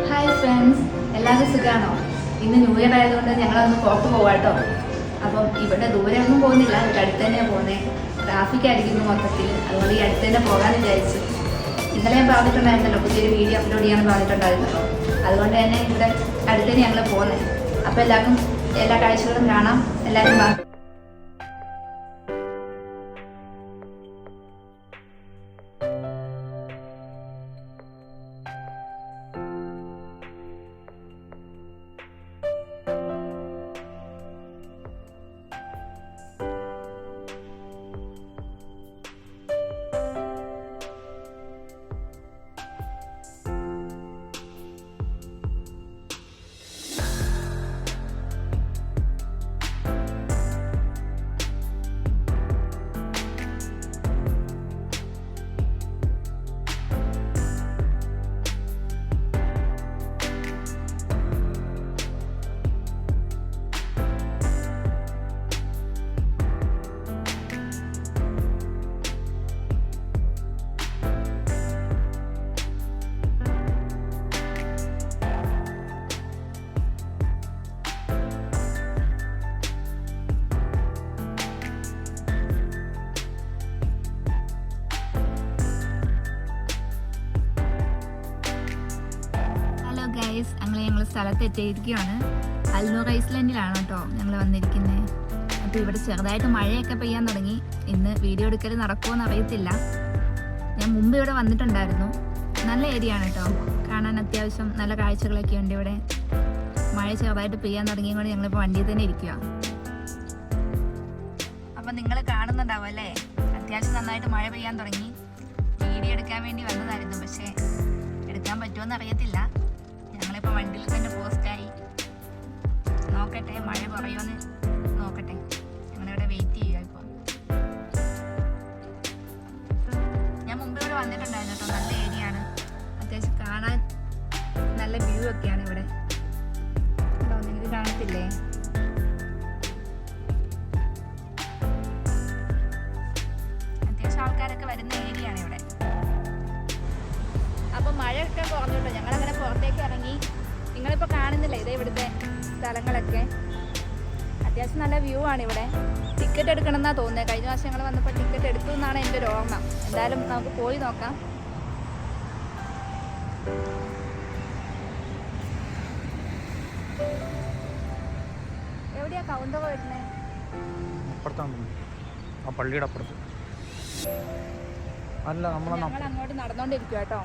Hi friends, എല്ലാവരും സുഖമാണോ? ഇന്ന് ന്യൂ ഇയർ ആയതുകൊണ്ട് ഞങ്ങളൊന്ന് പുറത്ത് പോവാട്ടോ. അപ്പം ഇവിടെ ദൂരെയൊന്നും പോകുന്നില്ല, ഇവിടെ അടുത്ത് തന്നെയാണ് പോകുന്നത്. ട്രാഫിക് ആയിരിക്കുന്നു മൊത്തത്തിൽ, അതുകൊണ്ട് ഈ അടുത്ത് തന്നെ പോകാമെന്ന് വിചാരിച്ചു. ഇന്നലെ ഞാൻ പറഞ്ഞിട്ടുണ്ടായിരുന്നല്ലോ, പുതിയൊരു വീഡിയോ അപ്ലോഡ് ചെയ്യാമെന്ന് പറഞ്ഞിട്ടുണ്ടായിരുന്നല്ലോ. അതുകൊണ്ട് തന്നെ ഇവിടെ അടുത്ത് തന്നെ ഞങ്ങൾ പോകുന്നത്. അപ്പോൾ എല്ലാവർക്കും എല്ലാ കാഴ്ചകളും കാണാം. എല്ലാവരും വാ. ഞങ്ങൾ സ്ഥലത്ത് എത്തിയിരിക്കുകയാണ്. അൽനൂർ ഐസ്ലാൻഡിലാണ് കേട്ടോ ഞങ്ങൾ വന്നിരിക്കുന്നത്. അപ്പോൾ ഇവിടെ ചെറുതായിട്ട് മഴയൊക്കെ പെയ്യാൻ തുടങ്ങി. ഇന്ന് വീഡിയോ എടുക്കൽ നടക്കുമോ അറിയത്തില്ല. ഞാൻ മുമ്പ് ഇവിടെ വന്നിട്ടുണ്ടായിരുന്നു. നല്ല ഏരിയ ആണ് കേട്ടോ, കാണാൻ അത്യാവശ്യം നല്ല കാഴ്ചകളൊക്കെ ഉണ്ട് ഇവിടെ. മഴ ചെറുതായിട്ട് പെയ്യാൻ തുടങ്ങിയതുകൊണ്ട് ഞങ്ങളിപ്പോൾ വണ്ടിയിൽ തന്നെ ഇരിക്കുക. അപ്പം നിങ്ങൾ കാണുന്നുണ്ടാവും അല്ലേ, അത്യാവശ്യം നന്നായിട്ട് മഴ പെയ്യാൻ തുടങ്ങി. വീഡിയോ എടുക്കാൻ വേണ്ടി വന്നതായിരുന്നു, പക്ഷേ എടുക്കാൻ പറ്റുമോയെന്ന് അറിയത്തില്ല. ഞങ്ങളിപ്പോൾ വണ്ടിയിൽ തന്നെ പോസ്റ്റായി. നോക്കട്ടെ മഴ കുറയുമെന്ന് നോക്കട്ടെ. ഞങ്ങളിവിടെ വെയിറ്റ് ചെയ്യുക. ഇപ്പോൾ ഞാൻ മുമ്പ് ഇവിടെ വന്നിട്ടുണ്ടായിരുന്നു കേട്ടോ. നല്ല ഏരിയ ആണ്, അത്യാവശ്യം കാണാൻ നല്ല വ്യൂ ഒക്കെയാണ് ഇവിടെ. കേട്ടോ, നിങ്ങൾക്ക് കാണത്തില്ലേ? അത്യാവശ്യം ആൾക്കാരൊക്കെ വരുന്ന ഏരിയ ആണ് ഇവിടെ. അപ്പം മഴയൊക്കെ കുറഞ്ഞിട്ടോ ഞങ്ങളങ്ങനെ പുറത്തേക്ക് ഇറങ്ങി. നിങ്ങളിപ്പോൾ കാണുന്നില്ല ഇതേ ഇവിടുത്തെ സ്ഥലങ്ങളൊക്കെ. അത്യാവശ്യം നല്ല വ്യൂ ആണ് ഇവിടെ. ടിക്കറ്റ് എടുക്കണം എന്നാണ് തോന്നുന്നത്. കഴിഞ്ഞ പ്രാവശ്യം ഞങ്ങൾ വന്നപ്പോൾ ടിക്കറ്റ് എടുത്തു എന്നാണ് എൻ്റെ ഒരു ഓർമ്മ. എന്തായാലും നമുക്ക് പോയി നോക്കാം. എവിടെയാ കൗണ്ടർ വരുന്നത്? പള്ളിയുടെ അപ്പുറത്ത് അല്ല, ഞങ്ങൾ അങ്ങോട്ട് നടന്നുകൊണ്ടിരിക്കുക കേട്ടോ.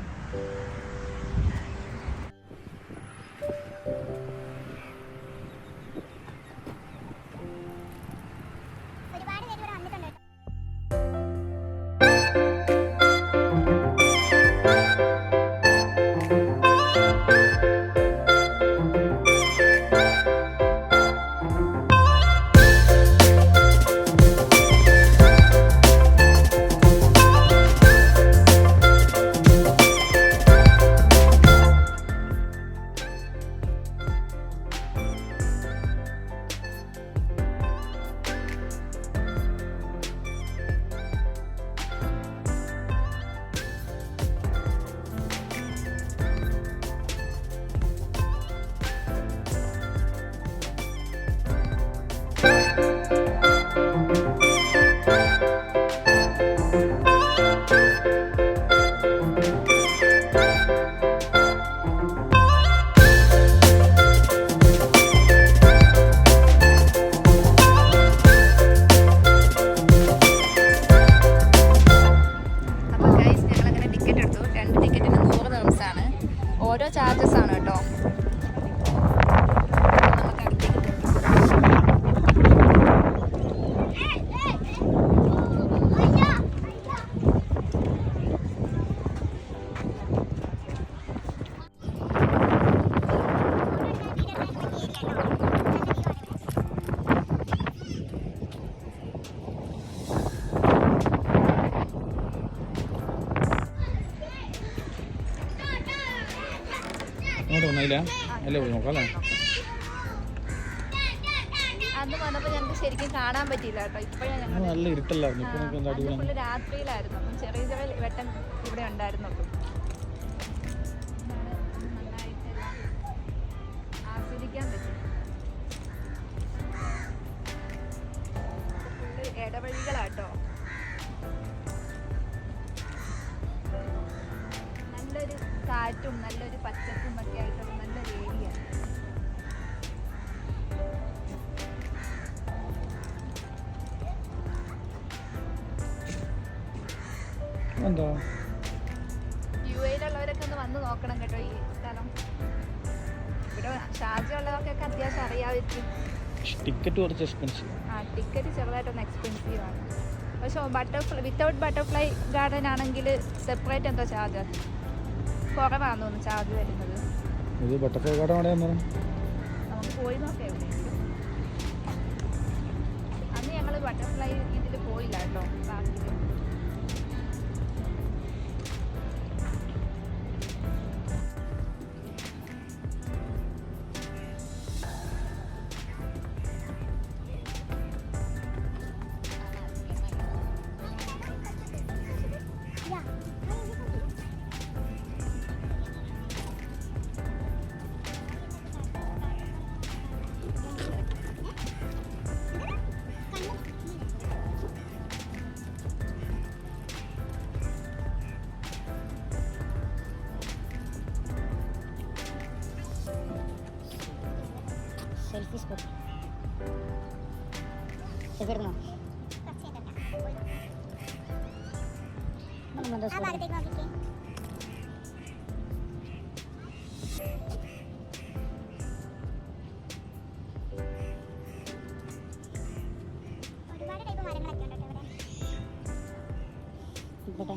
ഓരോ ചാർജസ് ആണ് കേട്ടോ. അന്ന് വന്നപ്പോൾ ഞങ്ങൾക്ക് ശരിക്കും കാണാൻ പറ്റിയില്ല കേട്ടോ. ഇപ്പോഴാണ് ഞങ്ങൾ നല്ല ഇരുട്ടല്ലായിരുന്നു. രാത്രിയിലായിരുന്നു. അപ്പം ചെറിയ ചെറിയ വെട്ടം ഇവിടെ കൂടെ ഉണ്ടായിരുന്നുള്ളൂ. നന്നായിട്ട് ആസ്വദിക്കാൻ പറ്റും. ഫുള്ള് ഇടവഴികളാട്ടോ. നല്ലൊരു കാറ്റും നല്ലൊരു പച്ചപ്പും ഒക്കെ ആയിട്ടുള്ള നല്ലൊരു ഏരിയ. UAE-ലുള്ളവരൊക്കെ ഒന്ന് വന്ന് നോക്കണം കേട്ടോ ഈ സ്ഥലം. ഇവിടെ ഷാർജ ഉള്ളവർക്കൊക്കെ അത്യാവശ്യം അറിയാമായിരിക്കും. ടിക്കറ്റ് കുറച്ച് എക്സ്പെൻസീവ്. ടിക്കറ്റ് ചെറുതായിട്ടൊന്ന് എക്സ്പെൻസീവ് ആണ്. പക്ഷെ വിത്തൗട്ട് ബട്ടർഫ്ലൈ ഗാർഡൻ ആണെങ്കിൽ സെപ്പറേറ്റ് എന്തോ ചാർജ് കുറവാണെന്ന് തോന്നുന്നു ചാർജ് വരുന്നത്. ഇത് ബട്ടർഫ്ലൈ ഗാർഡൻ നമുക്ക് പോയി നോക്കാം എവിടെയെങ്കിലും. അന്ന് ഞങ്ങൾ ബട്ടർഫ്ലൈ ഇതിൽ പോയില്ല കേട്ടോ പാർക്കിൽ. സെൽഫി സ്പോട്ട് എവിടുന്നോ ഒരുപാട് ടൈപ്പ് മരങ്ങളൊക്കെ ഉണ്ട് ഇവിടെ.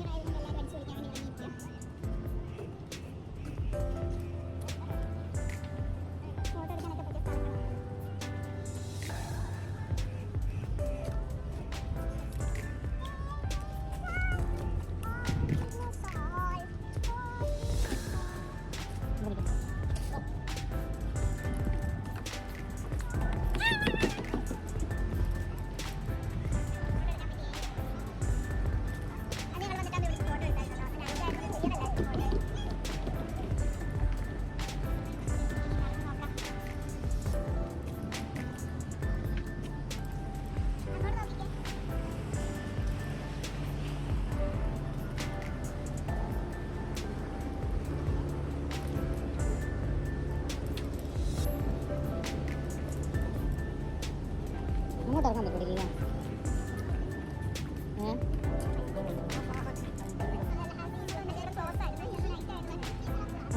അങ്ങോട്ട് ഇറങ്ങാൻ പറ്റില്ല.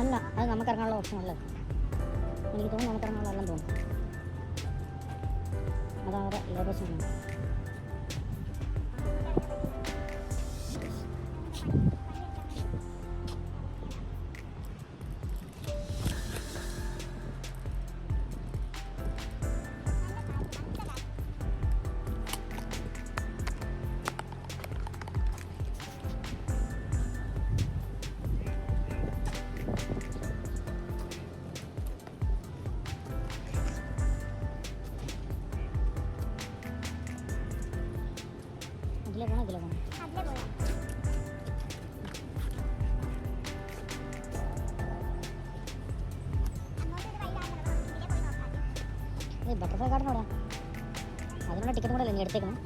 അല്ല, അത് നമുക്ക് ഇറങ്ങാനുള്ള ഓപ്ഷൻ അല്ലേ? എനിക്ക് തോന്നുന്നു നമുക്ക് ഇറങ്ങാനുള്ള എല്ലാം തോന്നുന്നു. അതവിടെ ലേബേഴ്സാണ്. അതിലേ പോകണം, ഇതിലേ പോകണം. ബട്ടർഫ്ലൈ ഗാർഡൻ അവിടെ അതിനുള്ള ടിക്കറ്റ് കൂടെ അല്ലേ നീ എടുത്തേക്കണം?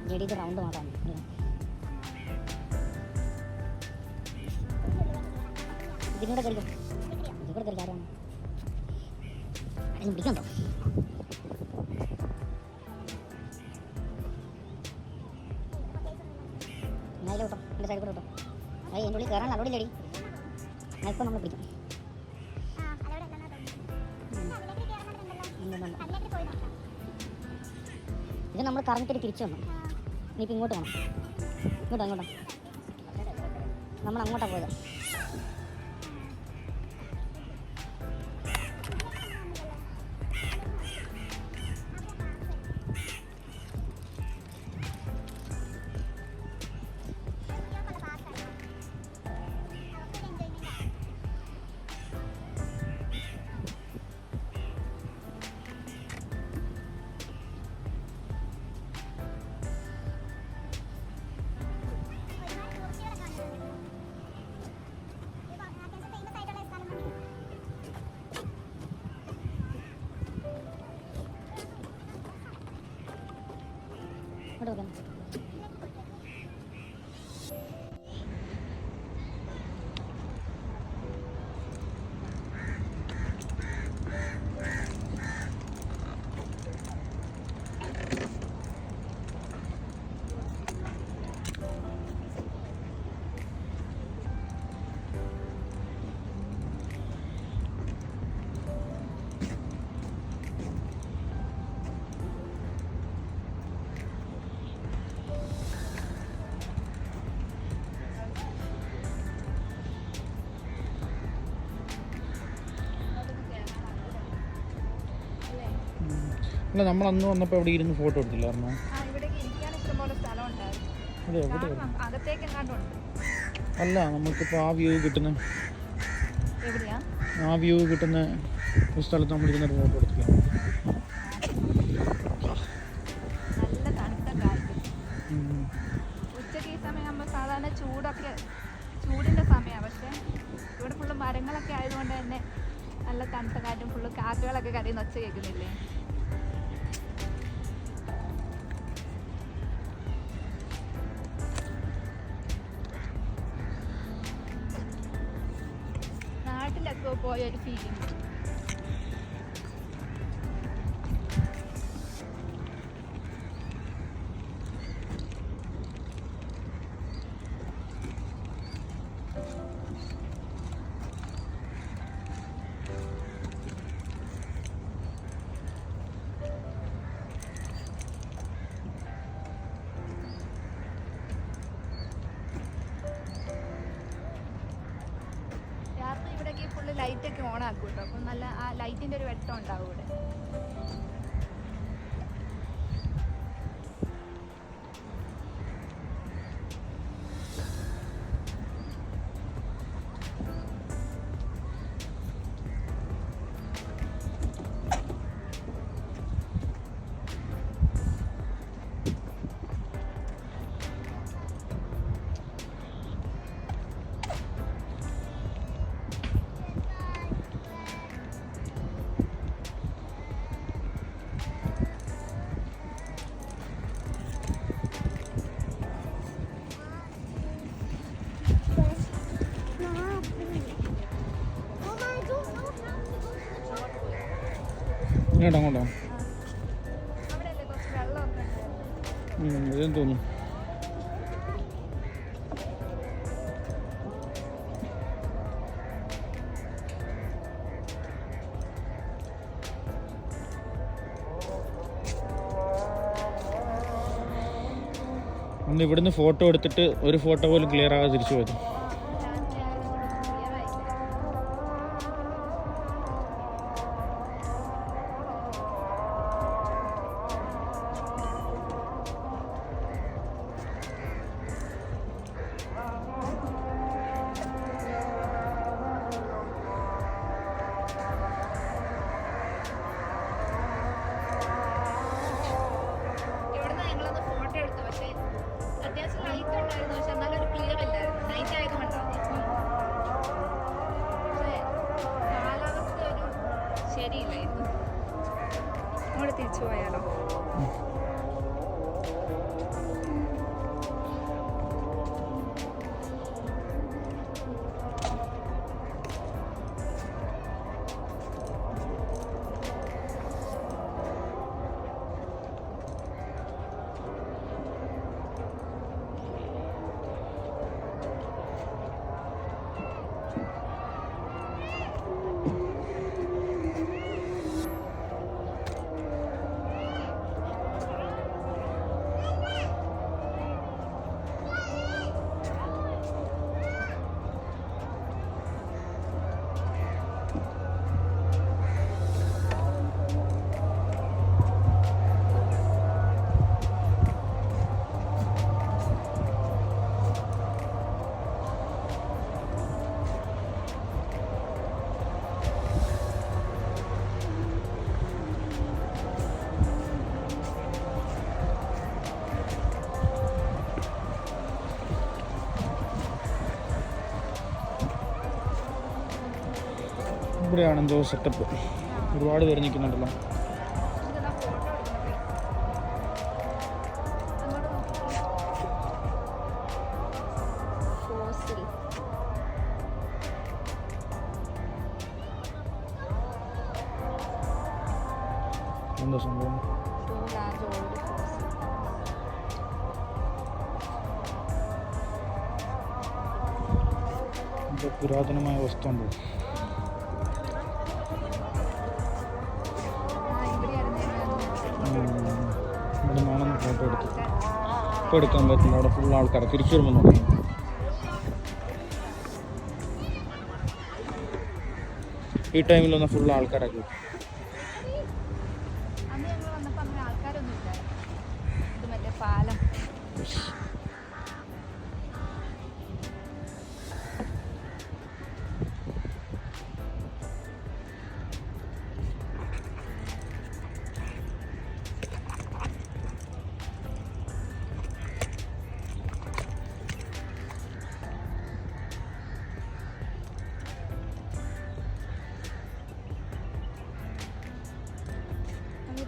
ജെഡിയുടെ റൗണ്ട് മാത്രമാണ്. ഇതിനൂടെ കളിക്കും, ഇതിലൂടെ കളിക്കാറാണ്. അതിന് പിടിക്കണ്ടോ? എന്നാലും കേട്ടോ, എൻ്റെ സൈഡിൽ കൂടെ കേട്ടോ. അത് എൻ്റെ ഉള്ളിൽ കയറാൻ അലോടില്ലടി. ഇപ്പം നമ്മൾ പിടിക്കും. ഇത് നമ്മൾ കറങ്ങിട്ട് തിരിച്ചു വന്നു. ഇനിയിപ്പോൾ ഇങ്ങോട്ട് പോകണം. ഇങ്ങോട്ടോ നമ്മൾ അങ്ങോട്ടാണ് പോയത്. ഇങ്ങോട്ട് വെക്കാം. അല്ല നമ്മൾ അന്ന് വന്നപ്പോൾ അവിടെ ഇരുന്ന് ഫോട്ടോ എടുത്തില്ലായിരുന്നോ? ഇവിടേക്ക് ഇരിക്കാൻ ഇഷ്ടംപോലെ സ്ഥലം ഉണ്ടായിരുന്നു. അതെ എവിടെ? അകത്തേക്ക് എങ്ങാണ്ടുണ്ട്. അല്ല നമുക്കിപ്പോൾ ആ വ്യൂ കിട്ടുന്ന എവിടെയാ ആ വ്യൂ കിട്ടുന്ന ഒരു സ്ഥലത്ത് നമ്മൾ ഇരുന്നൊരു ഫോട്ടോ എടുത്തില്ല. നല്ല തണുത്ത കാറ്റ്. ഉച്ചയ്ക്ക് ഈ സമയമാകുമ്പോൾ സാധാരണ ചൂടിൻ്റെ സമയമാണ്. പക്ഷേ ഇവിടെ ഫുള്ള് മരങ്ങളൊക്കെ ആയതുകൊണ്ട് തന്നെ നല്ല തണുത്ത കാറ്റും ഫുള്ള് കാക്കകളൊക്കെ കരയുന്ന ഒച്ച കേൾക്കുന്നില്ലേ? നാട്ടിലൊക്കെ പോയൊരു ഫീലിംഗ്. രാത്രി ഇവിടേക്ക് ഫുള്ള് ലൈറ്റൊക്കെ ഓൺ ആക്കും കേട്ടോ. അപ്പം നല്ല ആ ലൈറ്റിൻ്റെ ഒരു വെട്ടം ഉണ്ടാവും ഇവിടെ. ഇങ്ങോട്ടോ അങ്ങോട്ടോ അവിടെ അല്ലേ കുറച്ച് വെള്ളമൊക്കെ ഉണ്ട്. ഇതെന്ന് തോന്നുന്നു. അന്ന് ഇവിടുന്ന് ഫോട്ടോ എടുത്തിട്ട് ഒരു ഫോട്ടോ പോലും ക്ലിയർ ആകാതെ തിരിച്ചു പോയത്. ഇവിടുന്ന് ഞങ്ങളൊന്ന് ഫോട്ടോ എടുത്തു. പക്ഷേ അത്യാവശ്യം ലൈറ്റ് ഉണ്ടായിരുന്നു. പക്ഷെ എന്നാലൊരു ക്ലിയർ ഇല്ലായിരുന്നു. നൈറ്റ് ആയതുകൊണ്ടാണ്. പക്ഷേ കാലാവസ്ഥ ഒരു ശരിയില്ലായിരുന്നു. അങ്ങോട്ട് തിരിച്ചു പോയാലോ? ഇവിടെയാണ് എന്തോ സെറ്റപ്പ്. ഒരുപാട് പേര് നിൽക്കുന്നുണ്ടല്ലോ. ഫോട്ടോ എടുക്കണം. എന്താ സംഭവം? ഇത് പുരാതനമായ വസ്തു ഉണ്ടോ? ഇവിടെ നിന്നാണെന്ന് ഫോട്ടോ എടുത്തു. ഇപ്പോൾ എടുക്കാൻ പറ്റില്ല, അവിടെ ഫുൾ ആൾക്കാർ തിരിച്ചു വരുമ്പോൾ നോക്കാം. ഈ ടൈമിലൊന്നും ഫുൾ ആൾക്കാരൊക്കെ പാലം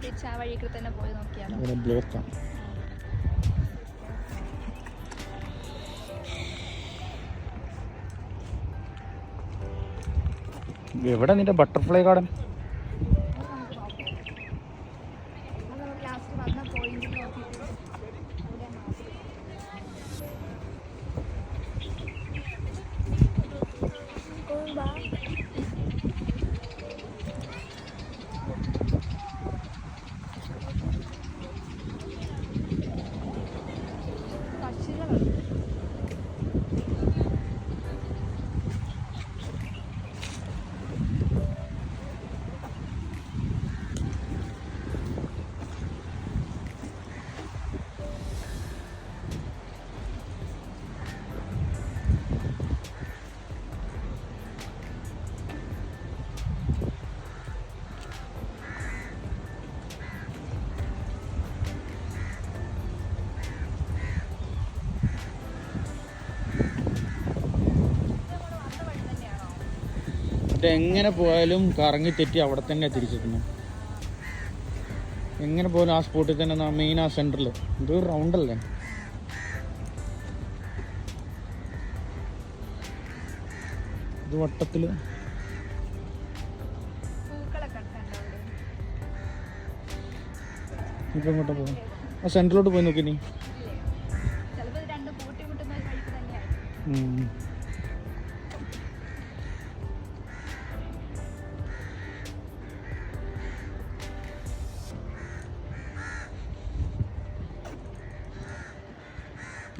തിരിച്ച് ആ വഴിക്ക് തന്നെ പോയി നോക്കിയാലോ. ഇവിടെ ബ്ലോക്കാണ്. എവിടെ നിന്റെ ബട്ടർഫ്ലൈ ഗാർഡൻ? ലാസ്റ്റ് വന്ന പോയിന്റ് നോക്കിയിട്ട് പക്ഷികളുണ്ട്. എങ്ങനെ പോയാലും കറങ്ങി തെറ്റി അവിടെ തന്നെ തിരിച്ചെത്തണം. എങ്ങനെ പോയാലും ആ സ്പോട്ടിൽ തന്നെ മെയിൻ ആ സെൻറ്ററിൽ ഇതൊരു റൗണ്ടല്ലേ. ഇത് വട്ടത്തിൽ പൂക്കളൊക്കെ ഉണ്ടോ അവിടെ? ഇപ്പം ഇങ്ങോട്ട് പോകും. ആ സെൻറ്ററിലോട്ട് പോയി നോക്കി നീ. ചിലപ്പോൾ ഇത് രണ്ടും കൂട്ടിമുട്ടുന്ന ഒരു വഴിക്ക് തന്നെയായിരിക്കും.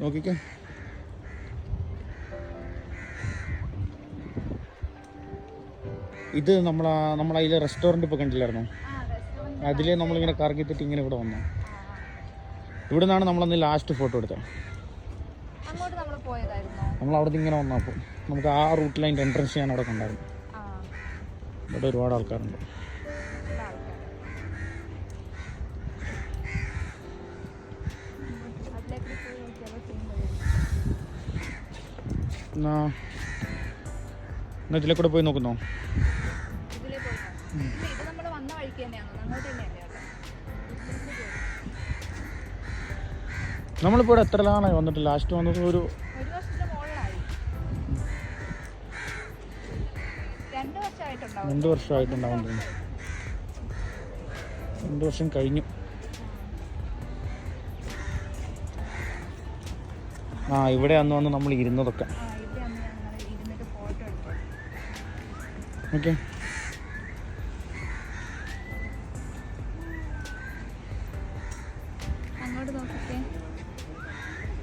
നോക്കിക്കേ. ഇത് നമ്മളതിൽ റെസ്റ്റോറൻറ്റ് ഇപ്പോൾ കണ്ടില്ലായിരുന്നോ? അതിലേ നമ്മളിങ്ങനെ കറങ്ങിത്തിട്ട് ഇങ്ങനെ ഇവിടെ വന്നു. ഇവിടെ നിന്നാണ് നമ്മളന്ന് ലാസ്റ്റ് ഫോട്ടോ എടുത്തത്. അങ്ങോട്ട് നമ്മൾ പോയതായിരുന്നോ? നമ്മൾ അവിടെ നിന്ന് ഇങ്ങനെ വന്നപ്പോൾ നമുക്ക് ആ റൂട്ടിൽ അതിൻ്റെ എൻട്രൻസ് ചെയ്യാൻ അവിടെ കണ്ടായിരുന്നു. ഇവിടെ ഒരുപാട് ആൾക്കാരുണ്ട്. എന്നാ ഇതിലെ കൂടെ പോയി നോക്കുന്നോ? ഇതിലേ പോയി. ഇത് നമ്മൾ വന്ന വഴിക്ക് തന്നെയാണോ? അങ്ങോട്ട് തന്നെയല്ലേ? നമ്മളിപ്പോൾ ഇവിടെ എത്ര നാളായി വന്നിട്ട്? ലാസ്റ്റ് വന്നത് ഒരു വർഷത്തിന് മുകളിലായി. 2 വർഷമായിട്ടുണ്ടാവും. 2 വർഷമായിട്ടുണ്ടാവും തോന്നുന്നു. 2 വർഷം കഴിഞ്ഞു. ആ ഇവിടെ അന്ന് വന്ന് നമ്മൾ ഇരുന്നതൊക്കെ. ഓക്കെ. അങ്ങോട്ട് നോക്കിക്കേ.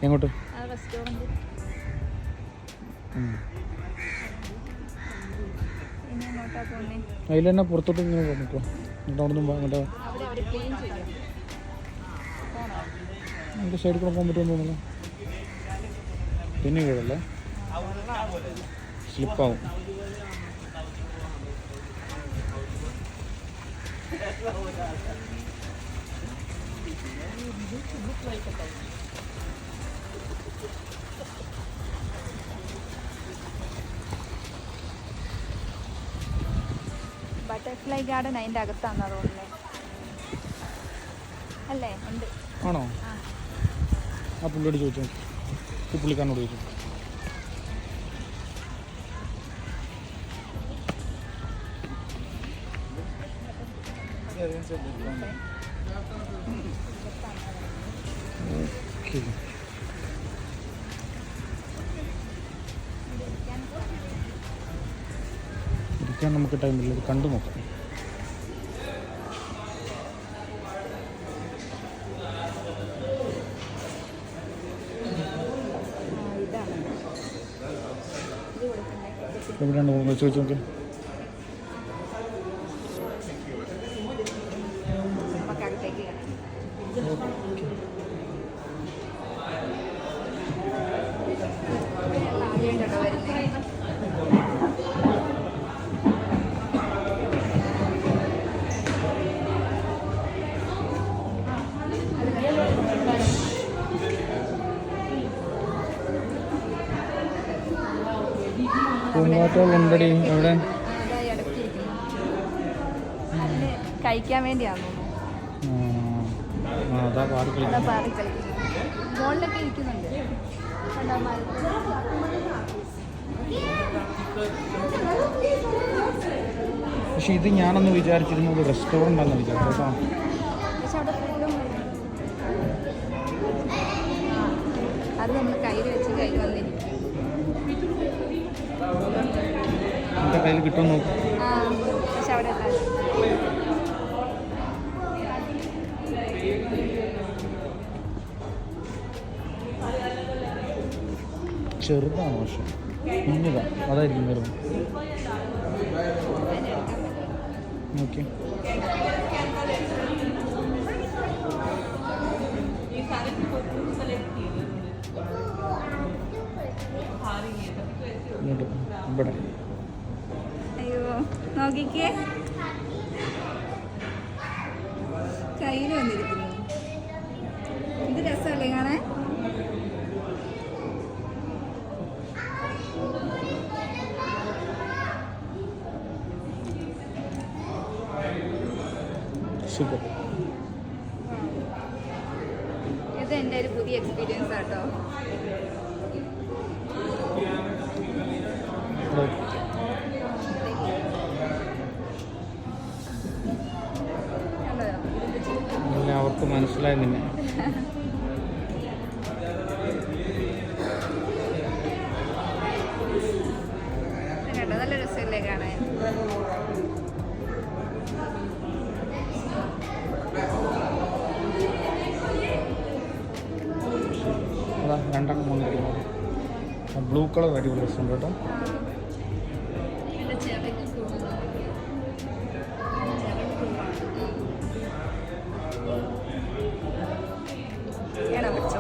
എങ്ങോട്ട്? ആ റെസ്റ്റോറൻറ്റ്. ഇനി എങ്ങോട്ടാ പോകുന്നേ? അതിൽ തന്നെ പുറത്തോട്ട് ഇങ്ങനെ പോകുമ്പോൾ എന്നിട്ട് അവിടെ നിന്ന് മറ്റേ അവർ ക്ലീൻ ചെയ്യും. നമുക്ക് സൈഡിൽ കൂടെ പോകാൻ പറ്റുമെന്ന് തോന്നുന്നു. പിന്നെ വീഴല്ലേ, സ്ലിപ്പാവും. ബട്ടർഫ്ലൈ ഗാർഡൻ അതിൻ്റെ അകത്താണെന്നാ തോന്നുന്നത് അല്ലേ? ഉണ്ട്. ആണോ? ആ പുള്ളിയോട് ചോദിച്ചോ, ഈ പുള്ളിക്കാരനോട് ചോദിച്ചു. Okay. ഓക്കെ. ഇരിക്കാൻ നമുക്ക് ടൈമില്ല, ഇത് കണ്ടു നോക്കാം. എവിടെയാണ് പോകുന്നത് ചോദിച്ചു നോക്കി. നമുക്കകത്തേക്ക് കാണാം. ആദ്യമായിട്ടാണോ വരുന്നത്? പൂമ്പാറ്റകൾ ഉണ്ടടി എവിടെ? അതായി ഇടയ്ക്കിരിക്കുന്നു. അതിന് കഴിക്കാൻ വേണ്ടിയാണോ? അതാ പാടി അതാ കളിക്കുന്നത്. പാറി കളിക്കുന്നത്. മോളിലൊക്കെ ഇരിക്കുന്നുണ്ട്. കണ്ടോ പക്ഷെ ഇത് ഞാനൊന്ന് വിചാരിച്ചിരുന്നത് റെസ്റ്റോറൻ്റ് ആണെന്ന് വിചാരിച്ചു കേട്ടോ. പക്ഷെ അവിടെ ഫുഡും അത് നമ്മൾ കയ്യിൽ വെച്ച് കയ്യിൽ വന്നിരിക്കും. എൻ്റെ കയ്യിൽ കിട്ടുമെന്ന് നോക്കും. ആ പക്ഷെ അവിടെ അല്ല. ചെറുതാണ് പക്ഷെ കുഞ്ഞതാ, അതായിരിക്കും ചെറുത്. ഓക്കെ. ഇങ്ങോട്ട് ഇവിടെ അയ്യോ നോക്കിക്കേ, കയ്യിൽ വന്നിരിക്കുന്നു. ഇത് രസമല്ലേ കാണാൻ? സൂപ്പർ. ഇത് എൻ്റെ ഒരു പുതിയ എക്സ്പീരിയൻസ് ആട്ടോ. കണ്ടോ? അവർക്ക് മനസ്സിലായി നിന്നെ. കേട്ടോ നല്ല രസമല്ലേ കാണാൻ? അതാ രണ്ടെണ്ണം വന്നിരിക്കുന്നത്. ബ്ലൂ കളർ അടിപൊളി രസമുണ്ട് കേട്ടോ. എൻ്റെ ചെറിയ ഏടാ പിടിച്ചോ.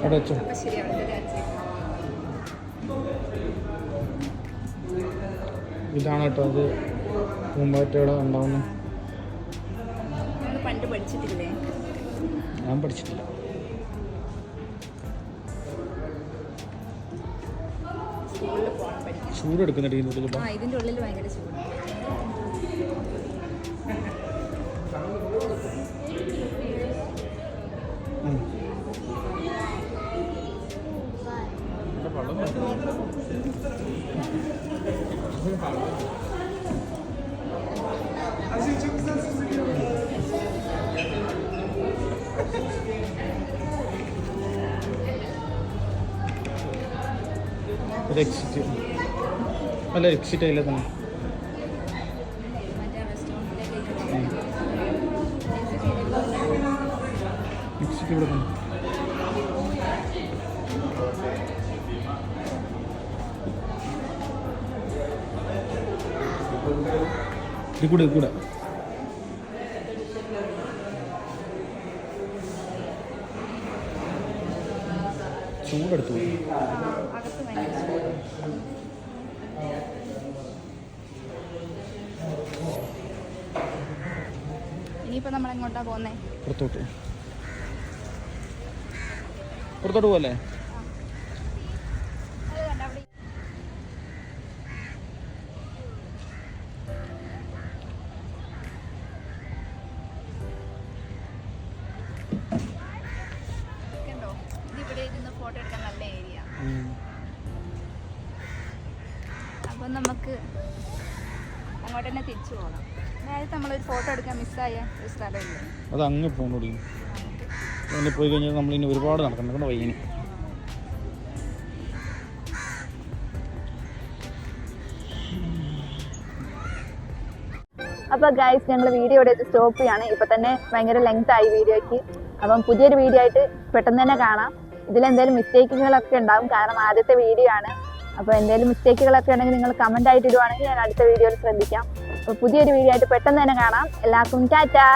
അവിടെ വെച്ചോ. അപ്പം ശരിയാണ്. ഇതാണ് കേട്ടോ അത് പൂമ്പാറ്റയുടെ ഉണ്ടാവുന്നത്. നമ്മൾ പണ്ട് പഠിച്ചിട്ടില്ലേ? ഞാൻ പഠിച്ചിട്ടില്ല. സ്കൂളിൽ പോകണം പഠിക്കാൻ. ചൂടെടുക്കുന്ന ടീമിൽ ആ ഇതിൻ്റെ ഉള്ളിൽ ഭയങ്കര ചൂട്. ഇത് എക്സിറ്റ് അല്ല, എക്സിറ്റ് അതിലെ തന്നെ. മറ്റേ റെസ്റ്റോറൻറ്റിലേക്ക് എക്സിറ്റ് ഇവിടെ തന്നെ. ഇത് കൂടെ കൂടെ ചൂടെടുത്തു പോയി. അകത്ത് ഭയങ്കര ചൂട്. ഇനിയിപ്പോൾ നമ്മൾ എങ്ങോട്ടാ പോകുന്നേ? പുറത്തോട്ട് പുറത്തോട്ട് പോകല്ലേ? ഇതിവിടെ ഇരുന്ന് ഫോട്ടോ എടുക്കാൻ നല്ല ഏരിയ. അപ്പം നമുക്ക് അങ്ങോട്ട് തന്നെ തിരിച്ചു പോകണം. അതായത് നമ്മളൊരു ഫോട്ടോ എടുക്കാൻ മിസ്സായ ഒരു സ്ഥലമില്ല. അത് അങ്ങ് പോകണോടി. അങ്ങനെ പോയി കഴിഞ്ഞാൽ നമ്മളിനി ഒരുപാട് നടക്കണം. കൊണ്ട് വയ്യന്. അപ്പോൾ ഗൈസ്, ഞങ്ങൾ വീഡിയോ ഇവിടെ സ്റ്റോപ്പ് ചെയ്യാണ്. ഇപ്പം തന്നെ ഭയങ്കര ലെങ്ത് ആയി വീഡിയോയ്ക്ക്. അപ്പം പുതിയൊരു വീഡിയോ ആയിട്ട് പെട്ടെന്ന് തന്നെ കാണാം. ഇതിലെന്തെങ്കിലും മിസ്റ്റേക്കുകളൊക്കെ ഉണ്ടാവും, കാരണം ആദ്യത്തെ വീഡിയോ ആണ്. അപ്പോൾ എന്തെങ്കിലും മിസ്റ്റേക്കുകളൊക്കെ ഉണ്ടെങ്കിൽ നിങ്ങൾ കമൻ്റ് ആയിട്ട് ഇടുവാണെങ്കിൽ ഞാൻ അടുത്ത വീഡിയോയിൽ ശ്രദ്ധിക്കാം. അപ്പോൾ പുതിയൊരു വീഡിയോ ആയിട്ട് പെട്ടെന്ന് തന്നെ കാണാം. എല്ലാവർക്കും ടാറ്റാ.